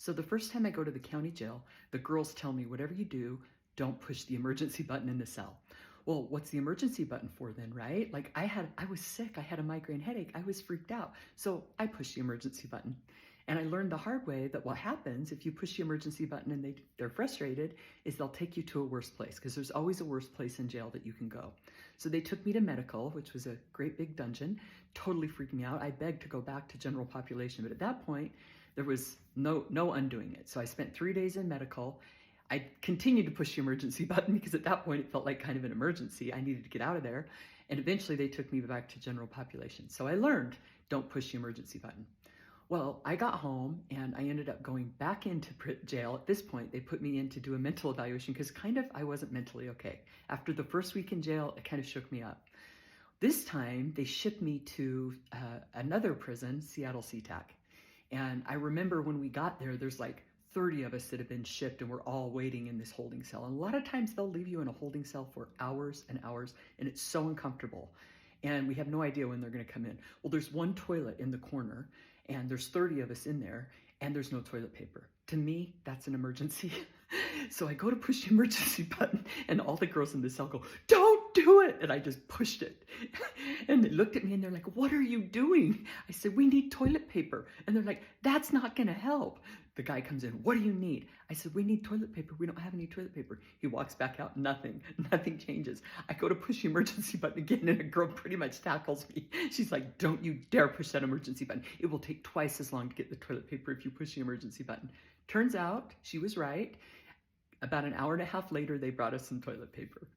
So the first time I go to the county jail, the girls tell me, whatever you do, don't push the emergency button in the cell. Well, what's the emergency button for then, right? Like I was sick, I had a migraine headache, I was freaked out. So I pushed the emergency button. And I learned the hard way that what happens if you push the emergency button and they're frustrated is they'll take you to a worse place, because there's always a worse place in jail that you can go. So they took me to medical, which was a great big dungeon, totally freaked me out. I begged to go back to general population, but at that point, there was no undoing it. So I spent 3 days in medical. I continued to push the emergency button because at that point it felt like kind of an emergency. I needed to get out of there. And eventually they took me back to general population. So I learned, don't push the emergency button. Well, I got home and I ended up going back into jail. At this point, they put me in to do a mental evaluation because I wasn't mentally okay. After the first week in jail, it kind of shook me up. This time, they shipped me to another prison, Seattle SeaTac. And I remember when we got there, there's like 30 of us that have been shipped and we're all waiting in this holding cell. And a lot of times they'll leave you in a holding cell for hours and hours, and it's so uncomfortable. And we have no idea when they're gonna come in. Well, there's one toilet in the corner and there's 30 of us in there and there's no toilet paper. To me, that's an emergency. So I go to push the emergency button and all the girls in the cell go, don't do it. And I just pushed it. And they looked at me and they're like, what are you doing? I said, we need toilet paper. And they're like, that's not gonna help. The guy comes in, what do you need? I said, we need toilet paper. We don't have any toilet paper. He walks back out, nothing changes. I go to push the emergency button again and a girl pretty much tackles me. She's like, don't you dare push that emergency button. It will take twice as long to get the toilet paper if you push the emergency button. Turns out she was right. About an hour and a half later, they brought us some toilet paper.